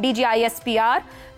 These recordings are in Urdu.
DG ISPR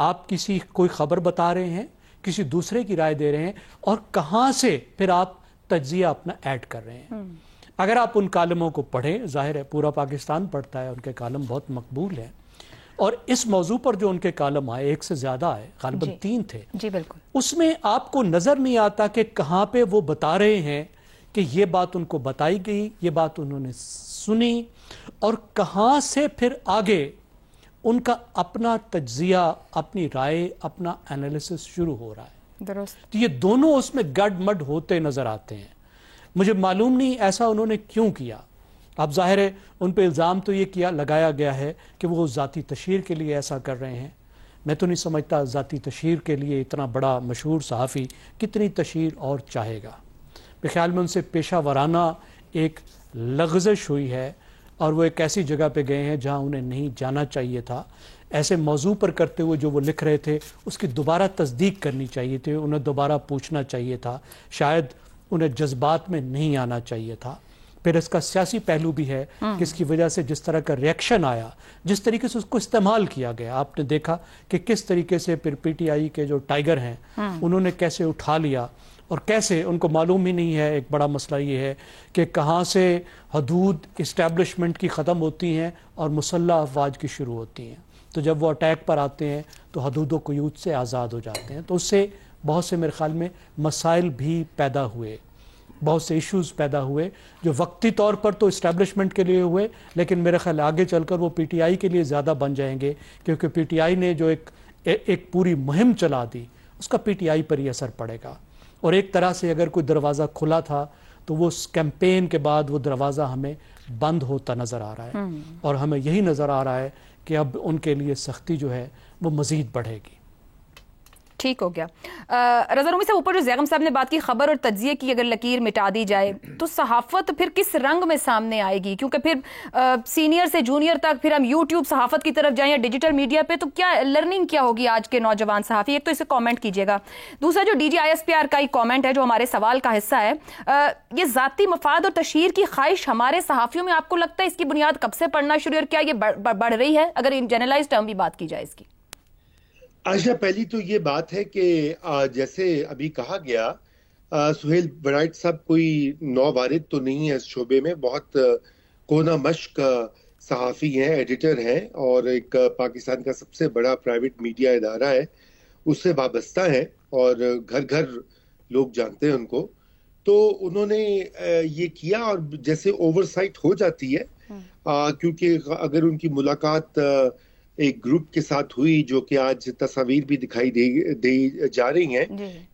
آپ کوئی خبر بتا رہے ہیں, کسی دوسرے کی رائے دے رہے ہیں, اور کہاں سے پھر آپ تجزیہ اپنا ایڈ کر رہے ہیں. اگر آپ ان کالموں کو پڑھیں, ظاہر ہے پورا پاکستان پڑھتا ہے, ان کے کالم بہت مقبول ہیں, اور اس موضوع پر جو ان کے کالم آئے, ایک سے زیادہ آئے, غالباً 3 تھے, جی بالکل, اس میں آپ کو نظر نہیں آتا کہ کہاں پہ وہ بتا رہے ہیں کہ یہ بات ان کو بتائی گئی, یہ بات انہوں نے سنی, اور کہاں سے پھر آگے ان کا اپنا تجزیہ, اپنی رائے, اپنا انالیسس شروع ہو رہا ہے. درست. تو یہ دونوں اس میں گڈ مڈ ہوتے نظر آتے ہیں. مجھے معلوم نہیں ایسا انہوں نے کیوں کیا. اب ظاہر ہے ان پہ الزام تو یہ لگایا گیا ہے کہ وہ ذاتی تشہیر کے لیے ایسا کر رہے ہیں. میں تو نہیں سمجھتا ذاتی تشہیر کے لیے اتنا بڑا مشہور صحافی کتنی تشہیر اور چاہے گا. میرے خیال میں ان سے پیشہ ورانہ ایک لغزش ہوئی ہے, اور وہ ایک ایسی جگہ پہ گئے ہیں جہاں انہیں نہیں جانا چاہیے تھا. ایسے موضوع پر کرتے ہوئے جو وہ لکھ رہے تھے اس کی دوبارہ تصدیق کرنی چاہیے تھی, انہیں دوبارہ پوچھنا چاہیے تھا, شاید انہیں جذبات میں نہیں آنا چاہیے تھا. پھر اس کا سیاسی پہلو بھی ہے کہ اس کی وجہ سے جس طرح کا ریئیکشن آیا, جس طریقے سے اس کو استعمال کیا گیا, آپ نے دیکھا کہ کس طریقے سے پھر پی ٹی آئی کے جو ٹائیگر ہیں انہوں نے کیسے اٹھا لیا, اور کیسے ان کو معلوم ہی نہیں ہے. ایک بڑا مسئلہ یہ ہے کہ کہاں سے حدود اسٹیبلشمنٹ کی ختم ہوتی ہیں اور مسلح افواج کی شروع ہوتی ہیں. تو جب وہ اٹیک پر آتے ہیں تو حدود و قیود سے آزاد ہو جاتے ہیں. تو اس سے بہت سے میرے خیال میں مسائل بھی پیدا ہوئے, بہت سے ایشوز پیدا ہوئے جو وقتی طور پر تو اسٹیبلشمنٹ کے لیے ہوئے, لیکن میرے خیال آگے چل کر وہ پی ٹی آئی کے لیے زیادہ بن جائیں گے, کیونکہ پی ٹی آئی نے جو ایک پوری مہم چلا دی اس کا پی ٹی آئی پر ہی اثر پڑے گا. اور ایک طرح سے اگر کوئی دروازہ کھلا تھا تو وہ اس کیمپین کے بعد وہ دروازہ ہمیں بند ہوتا نظر آ رہا ہے, اور ہمیں یہی نظر آ رہا ہے کہ اب ان کے لیے سختی جو ہے وہ مزید بڑھے گی. ٹھیک ہو گیا. رضا رومی صاحب, اوپر جو زیغم صاحب نے بات کی خبر اور تجزیے کی اگر لکیر مٹا دی جائے تو صحافت پھر کس رنگ میں سامنے آئے گی؟ کیونکہ پھر سینئر سے جونیئر تک, پھر ہم یوٹیوب صحافت کی طرف جائیں یا ڈیجیٹل میڈیا پہ, تو کیا لرننگ کیا ہوگی آج کے نوجوان صحافی؟ ایک تو اسے کامنٹ کیجیے گا. دوسرا جو D G I S P R کا ایک کامنٹ ہے جو ہمارے سوال کا حصہ ہے, یہ ذاتی مفاد اور تشہیر کی خواہش ہمارے صحافیوں میں آپ کو لگتا ہے اس کی بنیاد کب سے پڑنا شروع, اور کیا یہ بڑھ رہی ہے اگر ان جنرلائز ٹرم بھی بات کی جائے اس کی؟ عائشہ, پہلی تو یہ بات ہے کہ جیسے ابھی کہا گیا, سہیل وڑائچ صاحب کوئی نووارد تو نہیں ہے اس شعبے میں, بہت کونا مشق صحافی ہیں, ایڈیٹر ہیں, اور ایک پاکستان کا سب سے بڑا پرائیویٹ میڈیا ادارہ ہے, اس سے وابستہ ہیں, اور گھر گھر لوگ جانتے ہیں ان کو. تو انہوں نے یہ کیا, اور جیسے اوور سائٹ ہو جاتی ہے, کیونکہ اگر ان کی ملاقات ایک گروپ کے ساتھ ہوئی جو کہ آج تصاویر بھی دکھائی دی جا رہی ہیں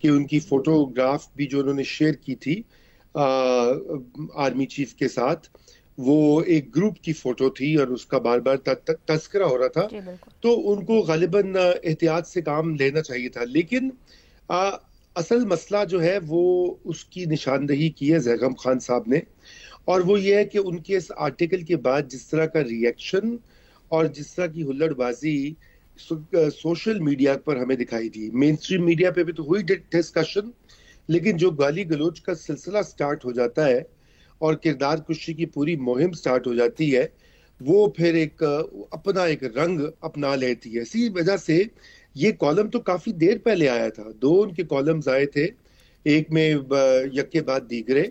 کہ ان کی فوٹوگراف بھی جو انہوں نے شیئر کی تھی آرمی چیف کے ساتھ, وہ ایک گروپ کی فوٹو تھی اور اس کا بار بار تذکرہ ہو رہا تھا, تو ان کو غالباً احتیاط سے کام لینا چاہیے تھا. لیکن اصل مسئلہ جو ہے وہ اس کی نشاندہی کی ہے زیغم خان صاحب نے, اور وہ یہ ہے کہ ان کے اس آرٹیکل کے بعد جس طرح کا ریئیکشن اور جس طرح کی ہلڑ بازی سوشل میڈیا پر ہمیں دکھائی دی. مین اسٹریم میڈیا پہ بھی تو ہوئی ڈسکشن, لیکن جو گالی گلوچ کا سلسلہ سٹارٹ ہو جاتا ہے اور کردار کشی کی پوری مہم سٹارٹ ہو جاتی ہے, وہ پھر اپنا ایک رنگ اپنا لیتی ہے. اسی وجہ سے یہ کالم تو کافی دیر پہلے آیا تھا, 2 ان کے کالمز آئے تھے, ایک میں یک کے بعد دیگرے,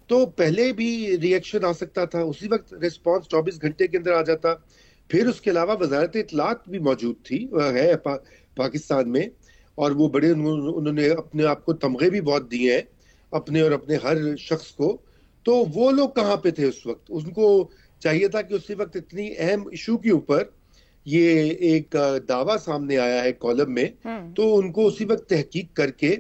تو پہلے بھی ریئیکشن آ سکتا تھا, اسی وقت ریسپانس 24 گھنٹے کے اندر آ جاتا. پھر اس کے علاوہ وزارت اطلاعات بھی موجود تھی, ہے پاکستان میں, اور وہ بڑے انہوں نے اپنے آپ کو تمغے بھی بہت دیے ہیں اپنے اور اپنے ہر شخص کو. تو وہ لوگ کہاں پہ تھے اس وقت؟ ان کو چاہیے تھا کہ اسی وقت اتنی اہم ایشو کے اوپر یہ ایک دعویٰ سامنے آیا ہے کالم میں, تو ان کو اسی وقت تحقیق کر کے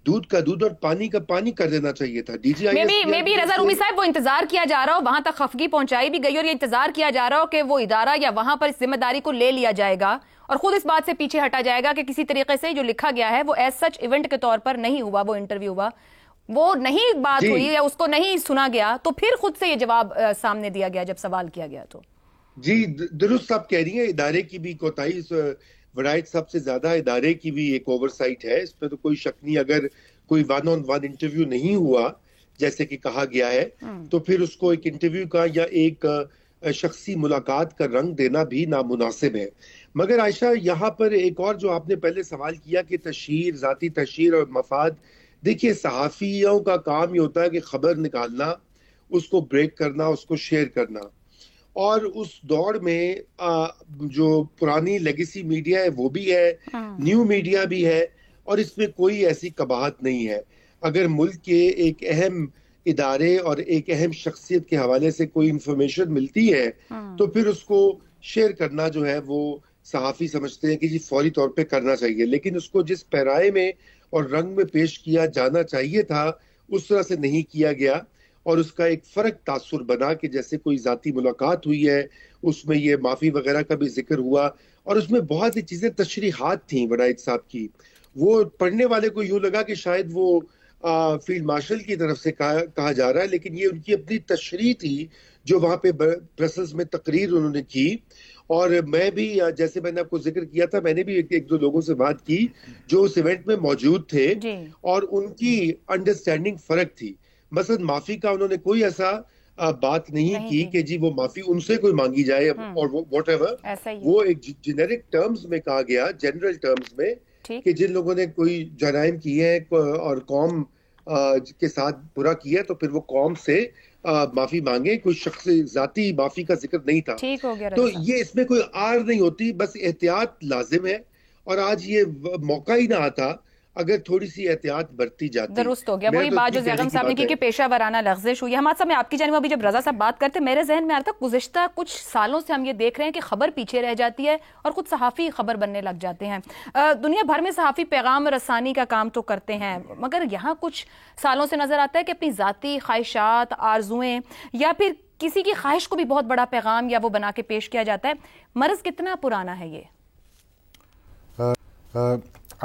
دودھ کا دودھ اور پانی کا پانی کر دینا چاہیے تھا. ڈی جی آئی میں بھی رضا رومی صاحب, وہ انتظار کیا جا رہا ہو, وہاں تک خفگی پہنچائی بھی گئی, اور یہ انتظار کیا جا رہا ہو کہ وہ ادارہ یا وہاں پر اس ذمہ داری کو لے لیا جائے گا اور خود اس بات سے پیچھے ہٹا جائے گا کہ کسی طریقے سے جو لکھا گیا ہے وہ ایز سچ ایونٹ کے طور پر نہیں ہوا, وہ انٹرویو ہوا, وہ نہیں بات ہوئی یا اس کو نہیں سنا گیا, تو پھر خود سے یہ جواب سامنے دیا گیا جب سوال کیا گیا. تو جی درست آپ کہہ رہی ہیں, ادارے کی بھی کوتاہی, وڑائچ صاحب سے زیادہ ادارے کی بھی ایک اوور سائٹ ہے, اس پہ تو کوئی شک نہیں. اگر کوئی 1-on-1 انٹرویو نہیں ہوا جیسے کہ کہا گیا ہے, تو پھر اس کو ایک انٹرویو کا یا ایک شخصی ملاقات کا رنگ دینا بھی نامناسب ہے. مگر عائشہ یہاں پر ایک اور جو آپ نے پہلے سوال کیا کہ تشہیر، ذاتی تشہیر اور مفاد، دیکھیے صحافیوں کا کام یہ ہوتا ہے کہ خبر نکالنا، اس کو بریک کرنا، اس کو شیئر کرنا، اور اس دور میں جو پرانی لیگیسی میڈیا ہے وہ بھی ہے، نیو میڈیا بھی ہے، اور اس میں کوئی ایسی قباحت نہیں ہے۔ اگر ملک کے ایک اہم ادارے اور ایک اہم شخصیت کے حوالے سے کوئی انفارمیشن ملتی ہے تو پھر اس کو شیئر کرنا جو ہے وہ صحافی سمجھتے ہیں کہ جی فوری طور پہ کرنا چاہیے، لیکن اس کو جس پیرائے میں اور رنگ میں پیش کیا جانا چاہیے تھا اس طرح سے نہیں کیا گیا، اور اس کا ایک فرق تاثر بنا کہ جیسے کوئی ذاتی ملاقات ہوئی ہے، اس میں یہ معافی وغیرہ کا بھی ذکر ہوا، اور اس میں بہت سی چیزیں تشریحات تھیں وڈائچ صاحب کی۔ وہ پڑھنے والے کو یوں لگا کہ شاید وہ فیلڈ مارشل کی طرف سے کہا جا رہا ہے، لیکن یہ ان کی اپنی تشریح تھی جو وہاں پہ برسلز میں تقریر انہوں نے کی۔ اور میں بھی جیسے میں نے آپ کو ذکر کیا تھا، میں نے بھی ایک دو لوگوں سے بات کی جو اس ایونٹ میں موجود تھے اور ان کی انڈرسٹینڈنگ فرق تھی۔ مثلا معافی کا انہوں نے کوئی ایسا بات نہیں کی کہ جی وہ معافی ان سے کوئی مانگی جائے اور واٹ ایور، وہ ایک جنرک ٹرمز میں کہا گیا، جنرل ٹرمز میں، کہ جن لوگوں نے کوئی جرائم کیے ہیں اور قوم کے ساتھ برا کیا تو پھر وہ قوم سے معافی مانگے، کوئی شخص ذاتی معافی کا ذکر نہیں تھا۔ تو یہ اس میں کوئی آر نہیں ہوتی، بس احتیاط لازم ہے، اور آج یہ موقع ہی نہ آتا اگر تھوڑی سی احتیاط برتی جاتی۔ درست ہو گیا، وہی بات جو زیغم صاحب نے کی کہ پیشہ ورانہ لغزش ہوئی ہے۔ حماد صاحب میں آپ کی جانب ابھی جب رضا صاحب بات کرتے میرے ذہن میں آ رہا تھا گزشتہ کچھ سالوں سے ہم یہ دیکھ رہے ہیں کہ خبر پیچھے رہ جاتی ہے اور خود صحافی خبر بننے لگ جاتے ہیں۔ دنیا بھر میں صحافی پیغام رسانی کا کام تو کرتے ہیں، مگر یہاں کچھ سالوں سے نظر آتا ہے کہ اپنی ذاتی خواہشات، آرزوئیں یا پھر کسی کی خواہش کو بھی بہت بڑا پیغام یا وہ بنا کے پیش کیا جاتا ہے۔ مرض کتنا پرانا ہے یہ؟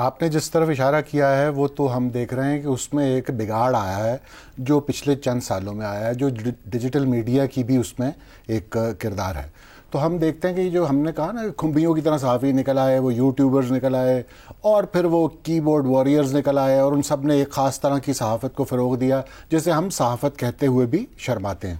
آپ نے جس طرف اشارہ کیا ہے وہ تو ہم دیکھ رہے ہیں کہ اس میں ایک بگاڑ آیا ہے جو پچھلے چند سالوں میں آیا ہے، جو ڈیجیٹل میڈیا کی بھی اس میں ایک کردار ہے۔ تو ہم دیکھتے ہیں کہ جو ہم نے کہا نا کھمبیوں کی طرح صحافی نکل آئے، وہ یوٹیوبرز نکل آئے، اور پھر وہ کی بورڈ واریئرز نکل آئے، اور ان سب نے ایک خاص طرح کی صحافت کو فروغ دیا جسے ہم صحافت کہتے ہوئے بھی شرماتے ہیں۔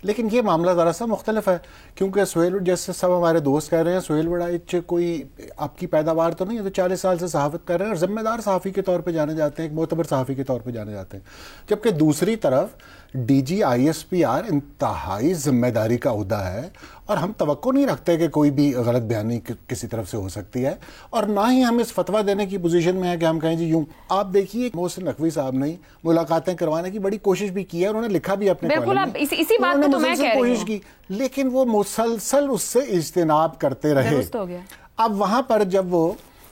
لیکن یہ معاملہ ذرا سا مختلف ہے، کیونکہ سہیل جیسے سب ہمارے دوست کہہ رہے ہیں سہیل وڈائچ کوئی آپ کی پیداوار تو نہیں ہے، تو 40 سال سے صحافت کر رہے ہیں اور ذمہ دار صحافی کے طور پہ جانے جاتے ہیں، ایک معتبر صحافی کے طور پہ جانے جاتے ہیں، جبکہ دوسری طرف D G I S P R انتہائی ذمہ داری کا عہدہ ہے، اور ہم توقع نہیں رکھتے کہ کوئی بھی غلط بیانی کسی طرف سے ہو سکتی ہے، اور نہ ہی ہم اس فتویٰ دینے کی پوزیشن میں ہیں کہ ہم کہیں جی یوں۔ آپ دیکھیے محسن نقوی صاحب نے ملاقاتیں کروانے کی بڑی کوشش بھی کی ہے، انہوں نے لکھا بھی اپنے کالم میں، اسی بات پہ تو میں کہہ رہی ہوں، لیکن وہ مسلسل اس سے اجتناب کرتے رہے۔ اب وہاں پر جب وہ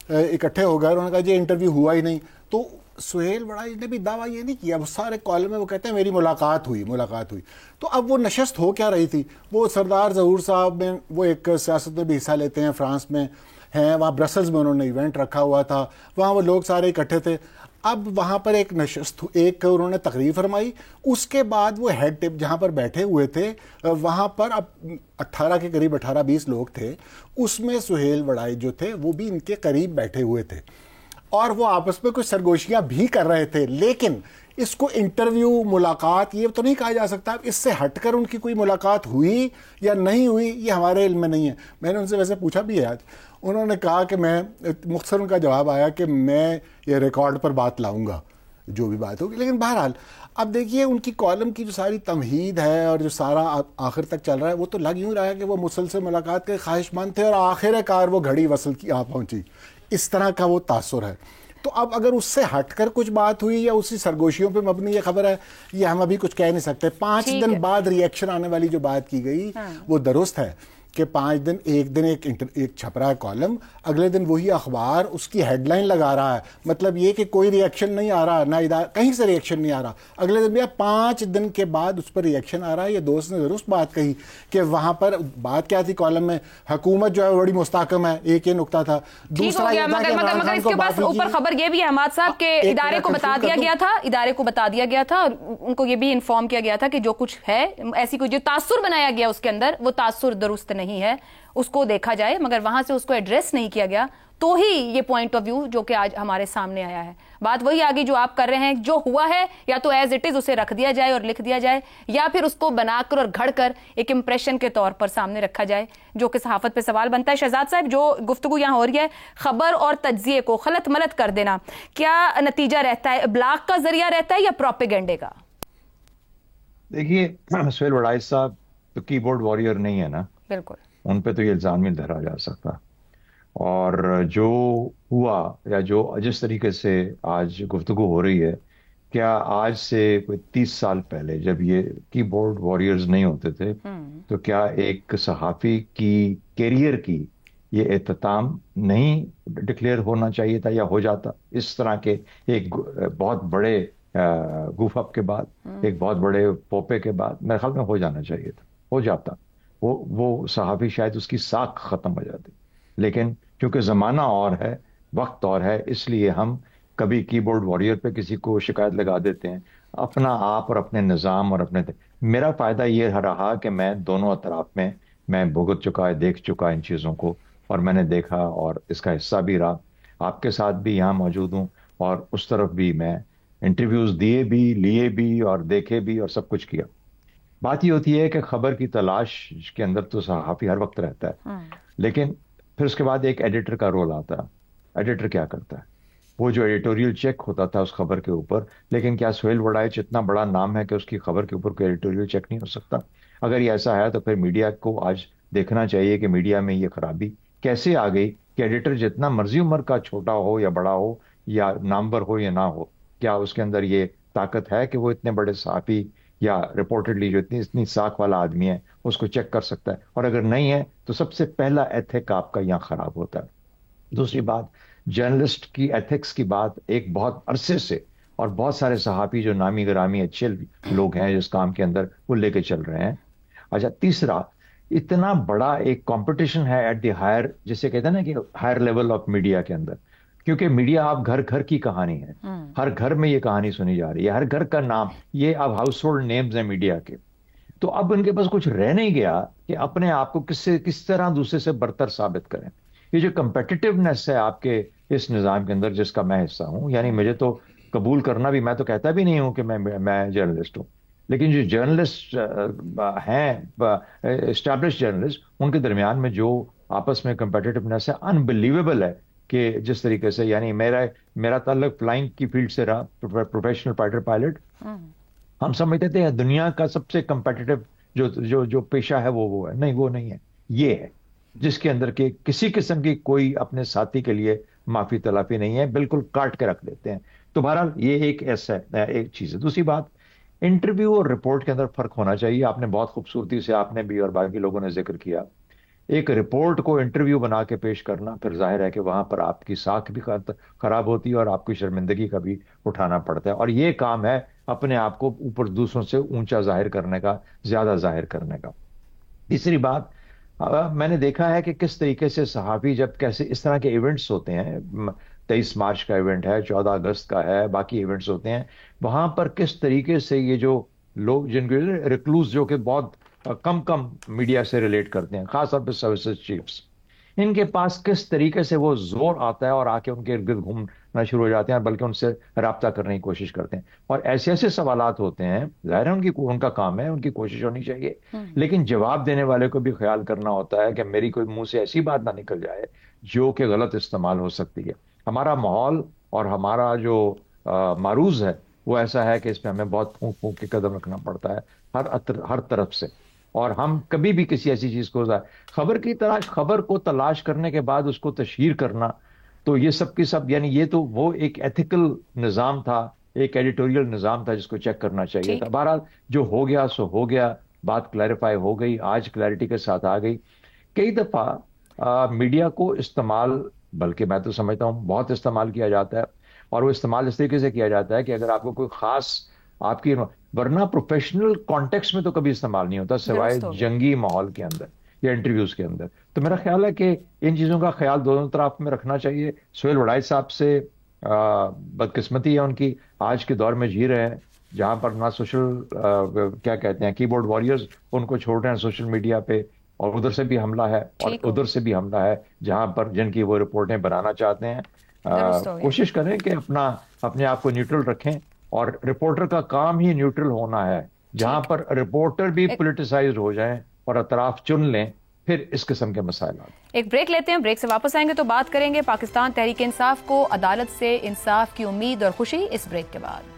اکٹھے ہو گئے، انہوں نے کہا جی انٹرویو ہوا ہی نہیں، تو سہیل وڈائچ نے بھی دعویٰ یہ نہیں کیا، وہ سارے کالم میں وہ کہتے ہیں میری ملاقات ہوئی۔ تو اب وہ نشست ہو کیا رہی تھی؟ وہ سردار ظہور صاحب میں وہ ایک سیاست میں بھی حصہ لیتے ہیں، فرانس میں ہیں، وہاں برسلز میں انہوں نے ایونٹ رکھا ہوا تھا، وہاں وہ لوگ سارے اکٹھے تھے۔ اب وہاں پر ایک نشست، ایک انہوں نے تقریر فرمائی، اس کے بعد وہ ہیڈ ٹیپ جہاں پر بیٹھے ہوئے تھے وہاں پر اب 18 کے قریب 18-20 لوگ تھے، اس میں سہیل وڈائچ جو تھے وہ بھی ان کے قریب بیٹھے ہوئے تھے، اور وہ آپس میں کچھ سرگوشیاں بھی کر رہے تھے، لیکن اس کو انٹرویو ملاقات یہ تو نہیں کہا جا سکتا۔ اس سے ہٹ کر ان کی کوئی ملاقات ہوئی یا نہیں ہوئی یہ ہمارے علم میں نہیں ہے۔ میں نے ان سے ویسے پوچھا بھی ہے آج، انہوں نے کہا کہ میں مختصر ان کا جواب آیا کہ میں یہ ریکارڈ پر بات لاؤں گا جو بھی بات ہوگی۔ لیکن بہرحال اب دیکھیے ان کی کالم کی جو ساری تمہید ہے اور جو سارا آخر تک چل رہا ہے وہ تو لگ یوں رہا ہے کہ وہ مسلسل ملاقات کے خواہش مند تھے اور آخر کار وہ گھڑی وصل کی آ پہنچی، اس طرح کا وہ تاثر ہے۔ تو اب اگر اس سے ہٹ کر کچھ بات ہوئی یا اسی سرگوشیوں پہ مبنی یہ خبر ہے، یہ ہم ابھی کچھ کہہ نہیں سکتے۔ 5 دن بعد ریئیکشن آنے والی جو بات کی گئی وہ درست ہے کہ 5 دن ایک دن ایک چھپ رہا ہے کالم، اگلے دن وہی اخبار اس کی ہیڈ لائن لگا رہا ہے، مطلب یہ کہ کوئی ریئیکشن نہیں آ رہا، نہ کہیں سے ریئیکشن نہیں آ رہا، اگلے دن بھی 5 دن کے بعد اس پر ریئیکشن آ رہا ہے۔ یہ دوست نے درست بات کہی کہ وہاں پر بات کیا تھی کالم میں، حکومت جو ہے بڑی مستحکم ہے، ایک یہ نقطہ تھا، دوسرا یہ تھا کہ عمران خان کو بات اوپر خبر یہ بھی ہے حماد صاحب کہ ادارے کو بتا دیا گیا تھا اور ان کو یہ بھی انفارم کیا گیا تھا کہ جو کچھ ہے ایسی کوئی جو تاثر بنایا گیا اس کے اندر وہ تاثر درست نہیں نہیں ہے اس کو دیکھا جائے, مگر وہاں سے اس کو ایڈریس نہیں کیا گیا, تو ہی یہ پوائنٹ آف ویو جو کہ آج ہمارے سامنے آیا ہے. بات وہی آگی جو آپ کر رہے ہیں, جو ہوا ہے یا تو ایز اٹ از اسے رکھ دیا جائے اور لکھ دیا جائے, یا پھر اس کو بنا کر اور گھڑ کر ایک امپریشن کے طور پر سامنے رکھا جائے, جو کہ صحافت پہ سوال بنتا ہے. شہزاد صاحب, جو گفتگو یہاں ہو رہی ہے خبر اور تجزیے کو خلط ملط کر دینا, کیا نتیجہ رہتا ہے؟ ابلاغ کا ذریعہ رہتا ہے یا پروپیگنڈے کا؟ دیکھیے, سہیل وڑائی صاحب تو کی بورڈ واریر نہیں ہے نا, بالکل, ان پہ تو یہ الزام نہیں دھرا جا سکتا. اور جو ہوا یا جو جس طریقے سے آج گفتگو ہو رہی ہے, کیا آج سے کوئی 30 سال پہلے جب یہ کی بورڈ واریئرز نہیں ہوتے تھے تو کیا ایک صحافی کی کیریئر کی یہ اختتام نہیں ڈکلیئر ہونا چاہیے تھا یا ہو جاتا؟ اس طرح کے ایک بہت بڑے گوف اپ کے بعد, ایک بہت بڑے پوپے کے بعد میرے خیال میں ہو جانا چاہیے تھا, ہو جاتا. وہ صحافی شاید اس کی ساکھ ختم ہو جاتی. لیکن کیونکہ زمانہ اور ہے, وقت اور ہے, اس لیے ہم کبھی کی بورڈ واریئر پہ کسی کو شکایت لگا دیتے ہیں. اپنا آپ اور اپنے نظام اور اپنے میرا فائدہ یہ رہا کہ میں دونوں اطراف میں بھگت چکا ہے, دیکھ چکا ان چیزوں کو, اور میں نے دیکھا اور اس کا حصہ بھی رہا. آپ کے ساتھ بھی یہاں موجود ہوں اور اس طرف بھی میں انٹرویوز دیے بھی, لیے بھی اور دیکھے بھی اور سب کچھ کیا. بات یہ ہوتی ہے کہ خبر کی تلاش کے اندر تو صحافی ہر وقت رہتا ہے, لیکن پھر اس کے بعد ایک ایڈیٹر کا رول آتا ہے. ایڈیٹر کیا کرتا ہے؟ وہ جو ایڈیٹوریل چیک ہوتا تھا اس خبر کے اوپر, لیکن کیا سہیل وڑائچ اتنا بڑا نام ہے کہ اس کی خبر کے اوپر کوئی ایڈیٹوریل چیک نہیں ہو سکتا؟ اگر یہ ایسا ہے تو پھر میڈیا کو آج دیکھنا چاہیے کہ میڈیا میں یہ خرابی کیسے آ گئی کہ ایڈیٹر جتنا مرضی عمر کا چھوٹا ہو یا بڑا ہو یا نامور ہو یا نہ ہو, کیا اس کے اندر یہ طاقت ہے کہ وہ اتنے بڑے صحافی یا رپورٹڈلی جو اتنی ساکھ والا آدمی ہے اس کو چیک کر سکتا ہے؟ اور اگر نہیں ہے تو سب سے پہلا ایتھک آپ کا یہاں خراب ہوتا ہے. دوسری بات, جرنلسٹ کی ایتھکس کی بات ایک بہت عرصے سے اور بہت سارے صحافی جو نامی گرامی اچھے لوگ ہیں جس کام کے اندر وہ لے کے چل رہے ہیں. اچھا, تیسرا, اتنا بڑا ایک کمپٹیشن ہے ایٹ دی ہائر, جسے کہتے ہیں نا کہ ہائر لیول آف میڈیا کے اندر, کیونکہ میڈیا آپ گھر گھر کی کہانی ہے, ہر گھر میں یہ کہانی سنی جا رہی ہے, ہر گھر کا نام, یہ اب ہاؤس ہولڈ نیمز ہیں میڈیا کے. تو اب ان کے پاس کچھ رہ نہیں گیا کہ اپنے آپ کو کس طرح دوسرے سے برتر ثابت کریں. یہ جو کمپیٹیٹیونیس ہے آپ کے اس نظام کے اندر جس کا میں حصہ ہوں, یعنی مجھے تو قبول کرنا بھی, میں تو کہتا بھی نہیں ہوں کہ میں جرنلسٹ ہوں, لیکن جو جرنلسٹ ہیں اسٹیبلش جرنلسٹ, ان کے درمیان میں جو آپس میں کمپیٹیٹیونیس ہے انبلیویبل ہے. کہ جس طریقے سے, یعنی میرا تعلق فلائنگ کی فیلڈ سے رہا, پروفیشنل فائٹر پائلٹ, ہم سمجھتے تھے دنیا کا سب سے کمپیٹیٹیو جو پیشہ ہے وہ ہے. نہیں, وہ نہیں ہے, یہ ہے جس کے اندر کہ کسی قسم کی کوئی اپنے ساتھی کے لیے معافی تلافی نہیں ہے, بالکل کاٹ کے رکھ دیتے ہیں. تو بہرحال یہ ایک ایسا ایک چیز ہے. دوسری بات, انٹرویو اور رپورٹ کے اندر فرق ہونا چاہیے. آپ نے بہت خوبصورتی سے, آپ نے بھی اور باقی لوگوں نے ذکر کیا, ایک رپورٹ کو انٹرویو بنا کے پیش کرنا, پھر ظاہر ہے کہ وہاں پر آپ کی ساکھ بھی خراب ہوتی ہے اور آپ کی شرمندگی کا بھی اٹھانا پڑتا ہے. اور یہ کام ہے اپنے آپ کو اوپر دوسروں سے اونچا ظاہر کرنے کا, زیادہ ظاہر کرنے کا. تیسری بات, میں نے دیکھا ہے کہ کس طریقے سے صحافی جب کیسے اس طرح کے ایونٹس ہوتے ہیں, 23 مارچ کا ایونٹ ہے, 14 اگست کا ہے, باقی ایونٹس ہوتے ہیں, وہاں پر کس طریقے سے یہ جو لوگ جن کے ریکلوز جو کہ بہت کم میڈیا سے ریلیٹ کرتے ہیں, خاص طور پہ سروسز چیفز, ان کے پاس کس طریقے سے وہ زور آتا ہے اور آ کے ان کے ارد گرد گھومنا شروع ہو جاتے ہیں, بلکہ ان سے رابطہ کرنے کی کوشش کرتے ہیں. اور ایسے سوالات ہوتے ہیں, ظاہر ہے ان کا کام ہے, ان کی کوشش ہونی چاہیے, لیکن جواب دینے والے کو بھی خیال کرنا ہوتا ہے کہ میری کوئی منہ سے ایسی بات نہ نکل جائے جو کہ غلط استعمال ہو سکتی ہے. ہمارا ماحول اور ہمارا جو معروض ہے وہ ایسا ہے کہ اس میں ہمیں بہت پھونک کے قدم رکھنا پڑتا ہے ہر طرف سے. اور ہم کبھی بھی کسی ایسی چیز کو, خبر کو تلاش کرنے کے بعد اس کو تشہیر کرنا, تو یہ سب کی سب, یعنی یہ تو وہ ایک ایتھیکل نظام تھا, ایک ایڈیٹوریل نظام تھا جس کو چیک کرنا چاہیے تھا. بہرحال جو ہو گیا سو ہو گیا, بات کلیریفائی ہو گئی, آج کلیئرٹی کے ساتھ آ گئی. کئی دفعہ میڈیا کو استعمال, بلکہ میں تو سمجھتا ہوں بہت استعمال کیا جاتا ہے, اور وہ استعمال اس طریقے سے کیا جاتا ہے کہ اگر آپ کو کوئی خاص آپ کی, ورنہ پروفیشنل کانٹیکس میں تو کبھی استعمال نہیں ہوتا سوائے جنگی ماحول کے اندر یا انٹرویوز کے اندر. تو میرا خیال ہے کہ ان چیزوں کا خیال دونوں طرف میں رکھنا چاہیے. سہیل وڑائی صاحب سے بدقسمتی ہے ان کی, آج کے دور میں جی رہے ہیں جہاں پر نہ سوشل کیا کہتے ہیں کی بورڈ واریئرز ان کو چھوڑ رہے ہیں سوشل میڈیا پہ, اور ادھر سے بھی حملہ ہے اور ادھر سے بھی حملہ ہے جہاں پر جن کی وہ رپورٹیں بنانا چاہتے ہیں. کوشش کریں کہ اپنے آپ کو نیوٹرل رکھیں, اور رپورٹر کا کام ہی نیوٹرل ہونا ہے. جہاں پر رپورٹر بھی پولیٹیسائزڈ ہو جائیں اور اطراف چن لیں, پھر اس قسم کے مسائل آتے ہیں. ایک بریک لیتے ہیں, بریک سے واپس آئیں گے تو بات کریں گے پاکستان تحریک انصاف کو عدالت سے انصاف کی امید اور خوشی, اس بریک کے بعد.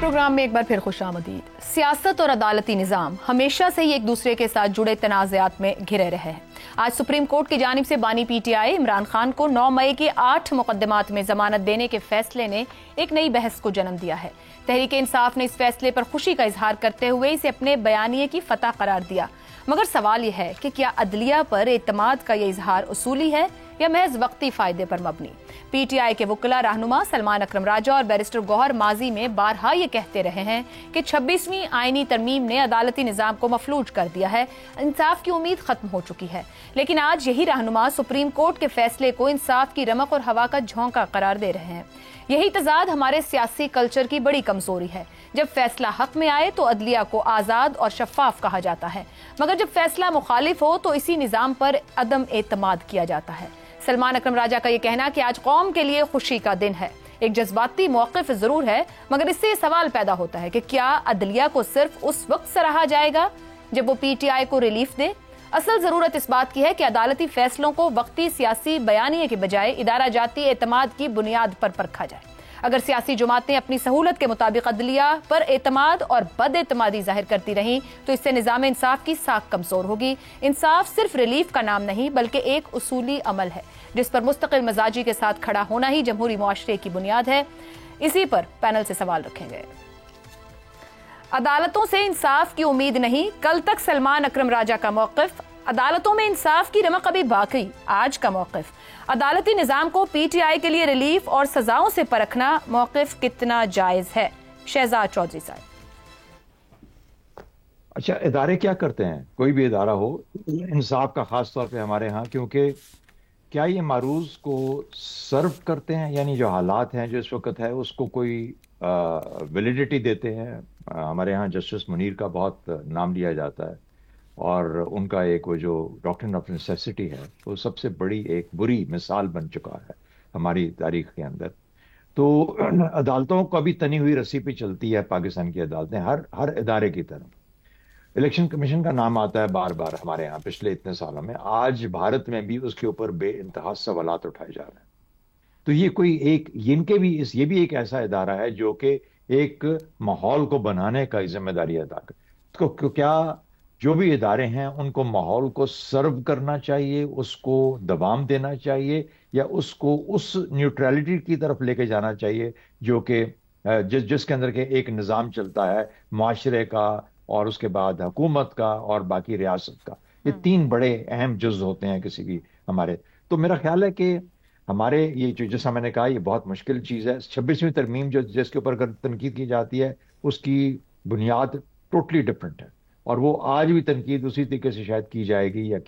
پروگرام میں ایک بار پھر خوش آمدید. سیاست اور عدالتی نظام ہمیشہ سے ہی ایک دوسرے کے ساتھ جڑے تنازعات میں گھرے رہے ہیں. آج سپریم کورٹ کی جانب سے بانی P T I Imran Khan کو 9 مئی کے 8 مقدمات میں ضمانت دینے کے فیصلے نے ایک نئی بحث کو جنم دیا ہے. تحریک انصاف نے اس فیصلے پر خوشی کا اظہار کرتے ہوئے اسے اپنے بیانیے کی فتح قرار دیا, مگر سوال یہ ہے کہ کیا عدلیہ پر اعتماد کا یہ اظہار اصولی ہے یا محض وقتی فائدے پر مبنی؟ پی ٹی آئی کے وکلا رہنما سلمان اکرم راجہ اور بیرسٹر گوہر ماضی میں بارہا یہ کہتے رہے ہیں کہ 26ویں آئینی ترمیم نے عدالتی نظام کو مفلوج کر دیا ہے, انصاف کی امید ختم ہو چکی ہے. لیکن آج یہی رہنما سپریم کورٹ کے فیصلے کو انصاف کی رمق اور ہوا کا جھونکا قرار دے رہے ہیں. یہی تضاد ہمارے سیاسی کلچر کی بڑی کمزوری ہے. جب فیصلہ حق میں آئے تو عدلیہ کو آزاد اور شفاف کہا جاتا ہے, مگر جب فیصلہ مخالف ہو تو اسی نظام پر عدم اعتماد کیا جاتا ہے. سلمان اکرم راجہ کا یہ کہنا کہ آج قوم کے لیے خوشی کا دن ہے ایک جذباتی موقف ضرور ہے, مگر اس سے یہ سوال پیدا ہوتا ہے کہ کیا عدلیہ کو صرف اس وقت سراہا جائے گا جب وہ پی ٹی آئی کو ریلیف دے؟ اصل ضرورت اس بات کی ہے کہ عدالتی فیصلوں کو وقتی سیاسی بیانیے کے بجائے ادارہ جاتی اعتماد کی بنیاد پر پرکھا جائے. اگر سیاسی جماعتیں اپنی سہولت کے مطابق عدلیہ پر اعتماد اور بد اعتمادی ظاہر کرتی رہیں تو اس سے نظام انصاف کی ساکھ کمزور ہوگی. انصاف صرف ریلیف کا نام نہیں بلکہ ایک اصولی عمل ہے جس پر مستقل مزاجی کے ساتھ کھڑا ہونا ہی جمہوری معاشرے کی بنیاد ہے. اسی پر پینل سے سوال رکھیں گے. عدالتوں سے انصاف کی امید نہیں, کل تک سلمان اکرم راجہ کا موقف. عدالتوں میں انصاف کی رمق ابھی باقی, آج کا موقف. عدالتی نظام کو پی ٹی آئی کے لیے ریلیف اور سزاؤں سے پرکھنا موقف کتنا جائز ہے؟ شہزاد چودھری صاحب. اچھا, ادارے کیا کرتے ہیں, کوئی بھی ادارہ ہو, انصاف کا خاص طور پہ ہمارے ہاں, کیونکہ کیا یہ معروض کو سرو کرتے ہیں, یعنی جو حالات ہیں جو اس وقت ہے اس کو کوئی ویلیڈیٹی دیتے ہیں. ہمارے ہاں جسٹس منیر کا بہت نام لیا جاتا ہے, اور ان کا ایک وہ جو ڈاکٹرن آف نیسیسٹی ہے وہ سب سے بڑی ایک بری مثال بن چکا ہے ہماری تاریخ کے اندر. تو عدالتوں کو ابھی تنی ہوئی رسی پہ چلتی ہے پاکستان کی عدالتیں, ہر ادارے کی طرف. الیکشن کمیشن کا نام آتا ہے بار بار ہمارے ہاں پچھلے اتنے سالوں میں, آج بھارت میں بھی اس کے اوپر بے انتہا سوالات اٹھائے جا رہے ہیں. تو یہ کوئی ایک یہ بھی ایک ایسا ادارہ ہے جو کہ ایک ماحول کو بنانے کا ذمہ داری ادا کرے. تو کیا جو بھی ادارے ہیں ان کو ماحول کو سرو کرنا چاہیے, اس کو دوام دینا چاہیے, یا اس کو اس نیوٹرلٹی کی طرف لے کے جانا چاہیے جو کہ جس کے اندر کے ایک نظام چلتا ہے معاشرے کا, اور اس کے بعد حکومت کا, اور باقی ریاست کا. یہ 3 بڑے اہم جز ہوتے ہیں کسی بھی ہمارے. تو میرا خیال ہے کہ ہمارے یہ جیسا میں نے کہا یہ بہت مشکل چیز ہے. 26ویں ترمیم جس کے اوپر تنقید کی جاتی ہے اس کی بنیاد ٹوٹلی ڈفرینٹ ہے, اور وہ آج بھی تنقید اسی طریقے سے شاید کی جائے گی یا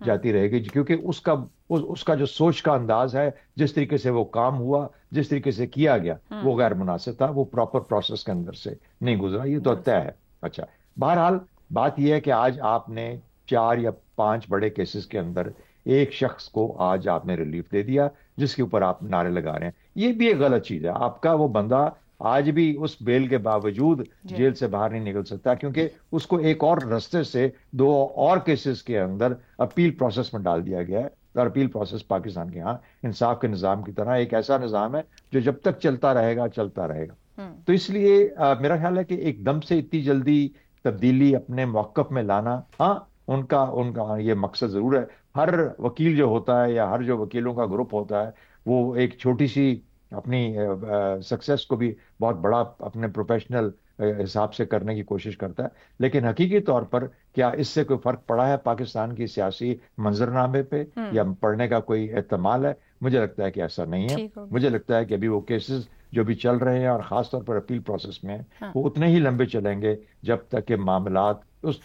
جاتی رہے گی, کیونکہ اس کا جو سوچ کا انداز ہے, جس طریقے سے وہ کام ہوا, جس طریقے سے کیا گیا, وہ غیر مناسب تھا, وہ پراپر پروسیس کے اندر سے نہیں گزرا. یہ تو طے ہے. اچھا, بہرحال بات یہ ہے کہ آج آپ نے 4 یا 5 بڑے کیسز کے اندر ایک شخص کو آج آپ نے ریلیف دے دیا جس کے اوپر آپ نعرے لگا رہے ہیں. یہ بھی ایک غلط چیز ہے. آپ کا وہ بندہ آج بھی اس بیل کے باوجود جیل سے باہر نہیں نکل سکتا, کیونکہ اس کو ایک اور رستے سے 2 اور کیسز کے اندر اپیل پروسیس میں ڈال دیا گیا ہے. اور اپیل پروسیس پاکستان کے ہاں انصاف کے نظام کی طرح ایک ایسا نظام ہے جو جب تک چلتا رہے گا. تو اس لیے میرا خیال ہے کہ ایک دم سے اتنی جلدی تبدیلی اپنے موقف میں لانا, ہاں ان کا یہ مقصد ضرور ہے. ہر وکیل جو ہوتا ہے یا ہر جو وکیلوں کا گروپ ہوتا ہے وہ ایک چھوٹی سی اپنی سکسیس کو بھی بہت بڑا اپنے پروفیشنل حساب سے کرنے کی کوشش کرتا ہے. لیکن حقیقی طور پر کیا اس سے کوئی فرق پڑا ہے پاکستان کی سیاسی منظرنامے پہ, یا پڑنے کا کوئی احتمال ہے؟ مجھے لگتا ہے کہ ایسا نہیں ہے. مجھے لگتا ہے کہ ابھی وہ کیسز جو بھی چل رہے ہیں اور خاص طور پر اپیل پروسیس میں وہ اتنے ہی لمبے چلیں گے جب تک کہ معاملات اس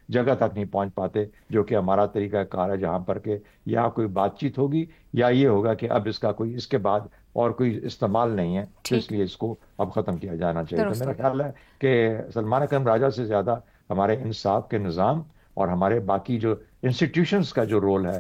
جگہ تک نہیں پہنچ پاتے جو کہ ہمارا طریقہ کار ہے, جہاں پر کہ یا کوئی بات چیت ہوگی یا یہ ہوگا کہ اب اس کے بعد اور کوئی استعمال نہیں ہے, تو اس لیے اس کو اب ختم کیا جانا چاہیے. تو میرا خیال ہے کہ سلمان اکرم راجہ سے زیادہ ہمارے انصاف کے نظام اور ہمارے باقی جو انسٹیٹیوشنز کا جو رول ہے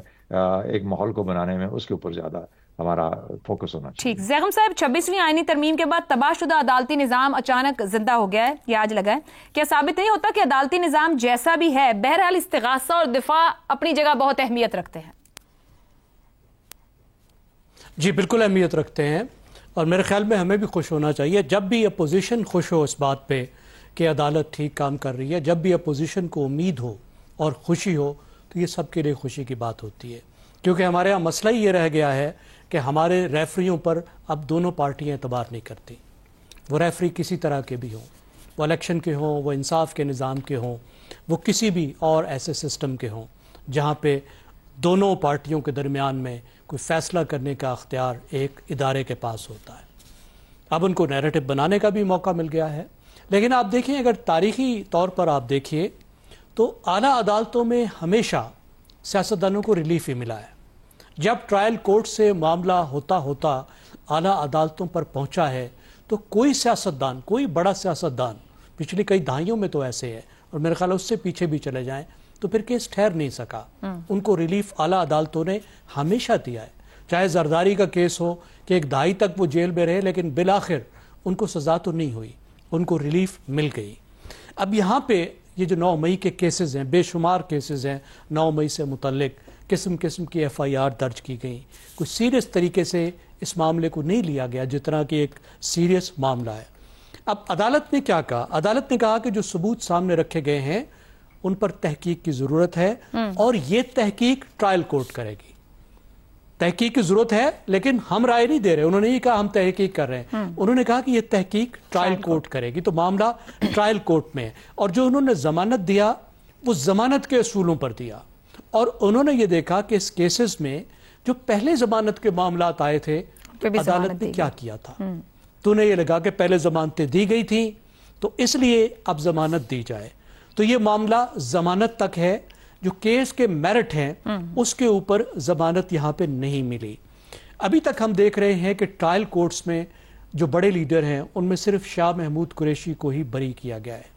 ایک ماحول کو بنانے میں, اس کے اوپر زیادہ ہمارا فوکس ہونا چاہیے. ٹھیک. زیغم صاحب, 26ویں آئینی ترمیم کے بعد تباہ شدہ عدالتی نظام اچانک زندہ ہو گیا ہے, یہ آج لگا ہے. کیا ثابت نہیں ہوتا کہ عدالتی نظام جیسا بھی ہے بہرحال استغاثہ اور دفاع اپنی جگہ بہت اہمیت رکھتے ہیں؟ جی بالکل اہمیت رکھتے ہیں, اور میرے خیال میں ہمیں بھی خوش ہونا چاہیے جب بھی اپوزیشن خوش ہو اس بات پہ کہ عدالت ٹھیک کام کر رہی ہے. جب بھی اپوزیشن کو امید ہو اور خوشی ہو تو یہ سب کے لیے خوشی کی بات ہوتی ہے, کیونکہ ہمارے یہاں مسئلہ ہی یہ رہ گیا ہے کہ ہمارے ریفریوں پر اب دونوں پارٹیاں اعتبار نہیں کرتی. وہ ریفری کسی طرح کے بھی ہوں, وہ الیکشن کے ہوں, وہ انصاف کے نظام کے ہوں, وہ کسی بھی اور ایسے سسٹم کے ہوں جہاں پہ دونوں پارٹیوں کے درمیان میں کوئی فیصلہ کرنے کا اختیار ایک ادارے کے پاس ہوتا ہے. اب ان کو نیریٹو بنانے کا بھی موقع مل گیا ہے. لیکن آپ دیکھیں, اگر تاریخی طور پر آپ دیکھیے تو اعلیٰ عدالتوں میں ہمیشہ سیاستدانوں کو ریلیف ہی ملا ہے. جب ٹرائل کورٹ سے معاملہ ہوتا اعلیٰ عدالتوں پر پہنچا ہے تو کوئی سیاستدان, کوئی بڑا سیاستدان, پچھلی کئی دہائیوں میں تو ایسے ہے اور میرے خیال اس سے پیچھے بھی چلے جائیں تو پھر کیس ٹھہر نہیں سکا. ان کو ریلیف اعلیٰ عدالتوں نے ہمیشہ دیا ہے. چاہے زرداری کا کیس ہو کہ ایک دہائی تک وہ جیل میں رہے لیکن بالآخر ان کو سزا تو نہیں ہوئی, ان کو ریلیف مل گئی. اب یہاں پہ یہ جو 9 مئی کے کیسز ہیں, بے شمار کیسز ہیں 9 مئی سے متعلق, قسم کی FIR درج کی گئی. کوئی سیریس طریقے سے اس معاملے کو نہیں لیا گیا جتنا کہ ایک سیریس معاملہ ہے. اب عدالت نے کیا کہا؟ عدالت نے کہا کہ جو ثبوت سامنے رکھے گئے ہیں ان پر تحقیق کی ضرورت ہے اور یہ تحقیق ٹرائل کورٹ کرے گی. تحقیق کی ضرورت ہے لیکن ہم رائے نہیں دے رہے. انہوں نے یہ کہا ہم تحقیق کر رہے ہیں, انہوں نے کہا کہ یہ تحقیق ٹرائل کورٹ کرے گی. تو معاملہ ٹرائل کورٹ میں ہے, اور جو انہوں نے ضمانت دیا وہ ضمانت کے اصولوں پر دیا, اور انہوں نے یہ دیکھا کہ اس کیسز میں جو پہلے ضمانت کے معاملات آئے تھے عدالت نے کیا کیا تھا. تو انہیں یہ لگا کہ پہلے ضمانتیں دی گئی تھیں تو اس لیے اب ضمانت دی جائے. تو یہ معاملہ ضمانت تک ہے, جو کیس کے میرٹ ہیں اس کے اوپر ضمانت یہاں پہ نہیں ملی. ابھی تک ہم دیکھ رہے ہیں کہ ٹرائل کورٹس میں جو بڑے لیڈر ہیں ان میں صرف شاہ محمود قریشی کو ہی بری کیا گیا ہے,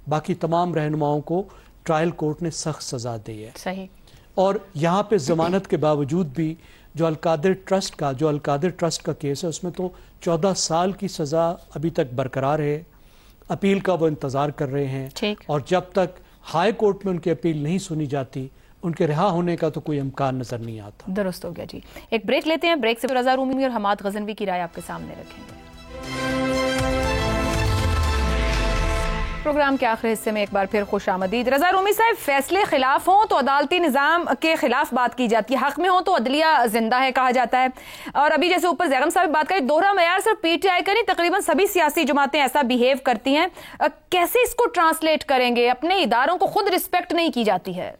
باقی تمام رہنماؤں کو ٹرائل کورٹ نے سخت سزا دی ہے. صحیح. اور یہاں پہ ضمانت کے باوجود بھی جو القادر ٹرسٹ کا کیس ہے اس میں تو 14 سال کی سزا ابھی تک برقرار ہے. اپیل کا وہ انتظار کر رہے ہیں, اور جب تک ہائی کورٹ میں ان کی اپیل نہیں سنی جاتی ان کے رہا ہونے کا تو کوئی امکان نظر نہیں آتا. درست ہو گیا جی. ایک بریک لیتے ہیں, بریک سے رضا رومی اور حماد غزنوی کی رائے آپ کے سامنے رکھیں گے. پروگرام کے آخری حصے میں ایک بار پھر خوش آمدید. رضا رومی صاحب, فیصلے خلاف ہوں تو عدالتی نظام کے خلاف بات کی جاتی ہے, حق میں ہوں تو عدلیہ زندہ ہے کہا جاتا ہے, اور ابھی جیسے اوپر زیغم صاحب بات کریں دوہرا معیار صرف PTI کا نہیں تقریباً سبھی سیاسی جماعتیں ایسا بیہیو کرتی ہیں. کیسے اس کو ٹرانسلیٹ کریں گے؟ اپنے اداروں کو خود رسپیکٹ نہیں کی جاتی ہے.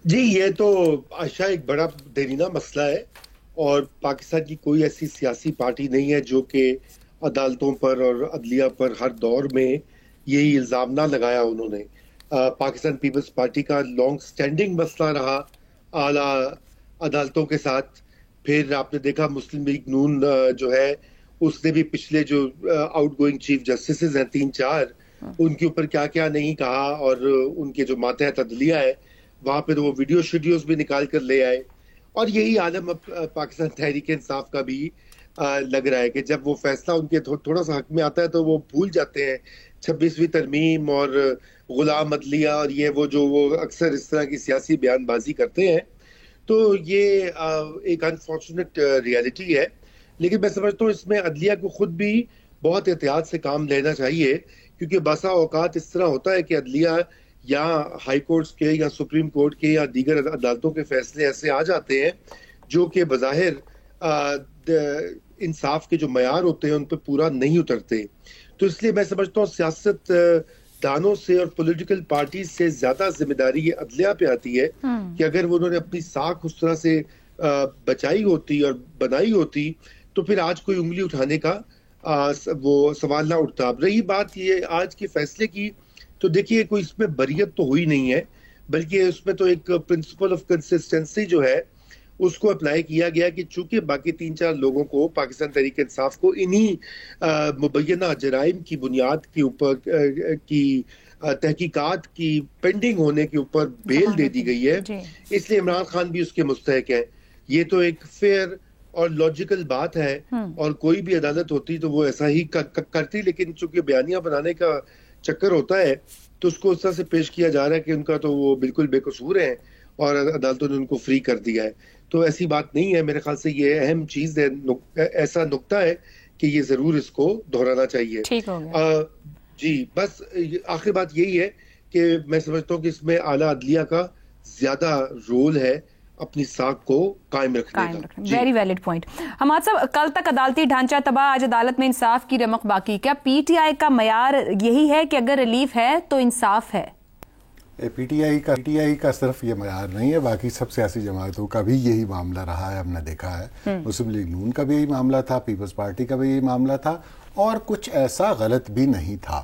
جی یہ تو عائشہ ایک بڑا دیرینہ مسئلہ ہے, اور پاکستان کی کوئی ایسی سیاسی پارٹی نہیں ہے جو کہ عدالتوں پر اور عدلیہ پر ہر دور میں یہی الزام نہ لگایا انہوں نے. پاکستان پیپلز پارٹی کا لانگ سٹینڈنگ مسئلہ رہا اعلیٰ عدالتوں کے ساتھ. پھر آپ نے دیکھا مسلم لیگ نون جو ہے اس نے بھی پچھلے جو آؤٹ گوئنگ چیف جسٹسز ہیں 3-4 ان کے اوپر کیا کیا نہیں کہا, اور ان کے جو ماتحت عدلیہ ہے وہاں پہ تو وہ ویڈیو شیڈیوز بھی نکال کر لے آئے. اور یہی عالم پاکستان تحریک انصاف کا بھی لگ رہا ہے کہ جب وہ فیصلہ ان کے تھوڑا سا حق میں آتا ہے تو وہ بھول جاتے ہیں 26ویں ترمیم اور غلام عدلیہ اور یہ وہ اکثر اس طرح کی سیاسی بیان بازی کرتے ہیں. تو یہ ایک انفارچونیٹ ریالٹی ہے, لیکن میں سمجھتا ہوں اس میں عدلیہ کو خود بھی بہت احتیاط سے کام لینا چاہیے, کیونکہ بسا اوقات اس طرح ہوتا ہے کہ عدلیہ یا ہائی کورٹس کے یا سپریم کورٹ کے یا دیگر عدالتوں کے فیصلے ایسے آ جاتے ہیں جو کہ بظاہر انصاف کے جو معیار ہوتے ہیں ان پہ پورا نہیں اترتے. تو اس لیے میں سمجھتا ہوں سیاست دانوں سے اور پولیٹیکل پارٹیز سے زیادہ ذمہ داری یہ عدلیہ پہ آتی ہے کہ اگر انہوں نے اپنی ساکھ اس طرح سے بچائی ہوتی اور بنائی ہوتی تو پھر آج کوئی انگلی اٹھانے کا وہ سوال نہ اٹھتا. اب رہی بات یہ آج کے فیصلے کی, تو دیکھیے کوئی اس میں بریت تو ہوئی نہیں ہے, بلکہ اس میں تو ایک پرنسپل آف کنسسٹنسی جو ہے اس کو اپلائی کیا گیا کہ چونکہ باقی 3-4 لوگوں کو پاکستان تحریک انصاف کو انہی مبینہ جرائم کی بنیاد کے اوپر کی تحقیقات کی پینڈنگ ہونے کے اوپر بیل دے دی گئی ہے, اس لیے عمران خان بھی اس کے مستحق ہیں. یہ تو ایک فیئر اور لاجیکل بات ہے, اور کوئی بھی عدالت ہوتی تو وہ ایسا ہی کرتی, لیکن چونکہ بیانیہ بنانے کا چکر ہوتا ہے تو اس کو اس طرح سے پیش کیا جا رہا ہے کہ ان کا تو وہ بالکل بے قصور ہیں اور عدالتوں نے ان کو فری کر دیا ہے. تو ایسی بات نہیں ہے. میرے خیال سے یہ اہم چیز ہے, ایسا نقطہ ہے کہ یہ ضرور اس کو دہرانا چاہیے. ٹھیک ہو گیا. جی بس آخری بات یہی ہے کہ میں سمجھتا ہوں کہ اس میں اعلیٰ عدلیہ کا زیادہ رول ہے اپنی ساکھ کو قائم رکھنے کا. Very valid point. حماد صاحب, کل تک عدالتی ڈھانچہ تباہ, آج عدالت میں انصاف کی رمق باقی. کیا پی ٹی آئی کا معیار یہی ہے کہ اگر ریلیف ہے تو انصاف ہے؟ پی ٹی آئی کا صرف یہ معیار نہیں ہے, باقی سب سیاسی جماعتوں کا بھی یہی معاملہ رہا ہے, ہم نے دیکھا ہے. مسلم لیگ نون کا بھی یہی معاملہ تھا, پیپلز پارٹی کا بھی یہی معاملہ تھا, اور کچھ ایسا غلط بھی نہیں تھا.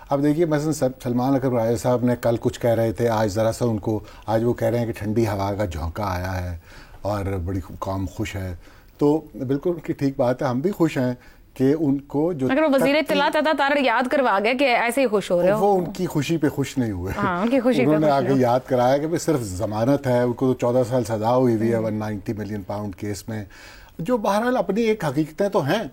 اب دیکھیے مثلا سلمان اکرم رائے صاحب نے کل کچھ کہہ رہے تھے, آج ذرا سا ان کو آج وہ کہہ رہے ہیں کہ ٹھنڈی ہوا کا جھونکا آیا ہے اور بڑی قوم خوش ہے. تو بالکل ان کی ٹھیک بات ہے, ہم بھی خوش ہیں کہ ان کو جو اگر وزیر اطلاعات عطا تارڑ یاد کروا گیا کہ ایسے ہی خوش ہو رہے ہو, وہ ان کی خوشی پہ خوش نہیں ہوئے. ان کی خوشی انہوں نے آگے یاد کرایا کہ صرف ضمانت ہے, ان کو 14 سال سزا ہوئی ہوئی ہے 190 ملین پاؤنڈ کیس میں, جو بہرحال اپنی ایک حقیقتیں تو ہیں.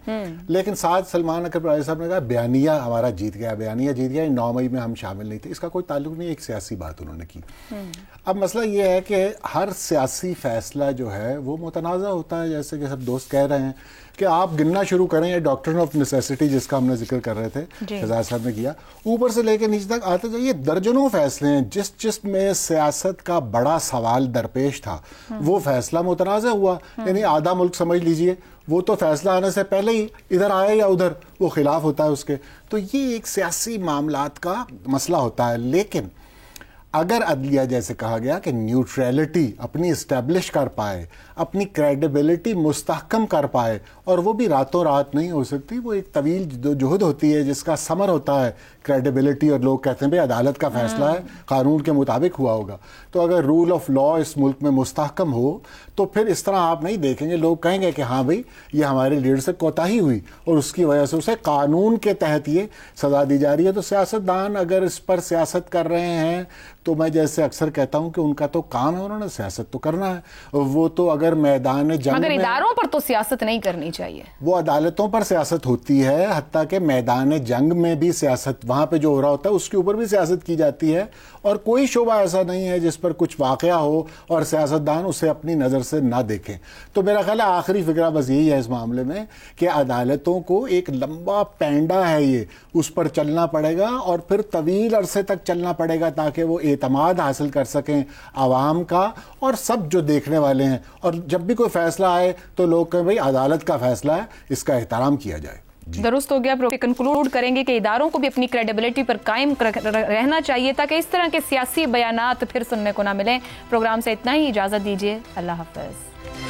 لیکن ساتھ سلمان اکرم رائے صاحب نے کہا بیانیہ ہمارا جیت گیا, بیانیہ جیت گیا, 9 مئی میں ہم شامل نہیں تھے. اس کا کوئی تعلق نہیں, ایک سیاسی بات انہوں نے کی. اب مسئلہ یہ ہے کہ ہر سیاسی فیصلہ جو ہے وہ متنازع ہوتا ہے, جیسے کہ سب دوست کہہ رہے ہیں کہ آپ گننا شروع کریں, یہ ڈاکٹرن آف نیسیسٹی جس کا ہم نے ذکر کر رہے تھے, شہزاد صاحب نے کیا, اوپر سے لے کے نیچے تک آتے جائیے درجنوں فیصلے ہیں. جس میں سیاست کا بڑا سوال درپیش تھا وہ فیصلہ متنازع ہوا. یعنی آدھا ملک سمجھ لیجئے وہ تو فیصلہ آنے سے پہلے ہی ادھر آئے یا ادھر وہ خلاف ہوتا ہے اس کے. تو یہ ایک سیاسی معاملات کا مسئلہ ہوتا ہے. لیکن اگر عدلیہ جیسے کہا گیا کہ نیوٹریلٹی اپنی اسٹیبلش کر پائے, اپنی کریڈیبلٹی مستحکم کر پائے, اور وہ بھی راتوں رات نہیں ہو سکتی, وہ ایک طویل جہد ہوتی ہے جس کا ثمر ہوتا ہے کریڈیبلٹی, اور لوگ کہتے ہیں بھئی عدالت کا فیصلہ ہے, قانون کے مطابق ہوا ہوگا. تو اگر رول آف لا اس ملک میں مستحکم ہو تو پھر اس طرح آپ نہیں دیکھیں گے, لوگ کہیں گے کہ ہاں بھئی یہ ہمارے لیڈر سے کوتاہی ہوئی اور اس کی وجہ سے اسے قانون کے تحت یہ سزا دی جا رہی ہے. تو سیاستدان اگر اس پر سیاست کر رہے ہیں تو میں جیسے اکثر کہتا ہوں کہ ان کا تو کام ہے, انہوں نے سیاست تو کرنا ہے. وہ تو اگر میدان جنگ مگر اداروں پر تو سیاست نہیں کرنی چاہیے, وہ عدالتوں پر سیاست ہوتی ہے, حتیٰ کہ میدان جنگ میں بھی سیاست, وہاں پہ جو ہو رہا ہوتا ہے اس کے اوپر بھی سیاست کی جاتی ہے. اور کوئی شعبہ ایسا نہیں ہے جس پر کچھ واقعہ ہو اور سیاستدان اسے اپنی نظر سے نہ دیکھیں. تو میرا خیال ہے آخری فکرہ بس یہی ہے اس معاملے میں کہ عدالتوں کو ایک لمبا پینڈا ہے یہ, اس پر چلنا پڑے گا اور پھر طویل عرصے تک چلنا پڑے گا تاکہ وہ اعتماد حاصل کر سکیں عوام کا اور سب جو دیکھنے والے ہیں. اور جب بھی کوئی فیصلہ آئے تو لوگ کہیں بھئی عدالت کا فیصلہ ہے, اس کا احترام کیا جائے. درست ہو گیا. کنکلوڈ کریں گے کہ اداروں کو بھی اپنی کریڈیبلٹی پر قائم رہنا چاہیے تاکہ اس طرح کے سیاسی بیانات پھر سننے کو نہ ملیں. پروگرام سے اتنا ہی, اجازت دیجیے, اللہ حافظ.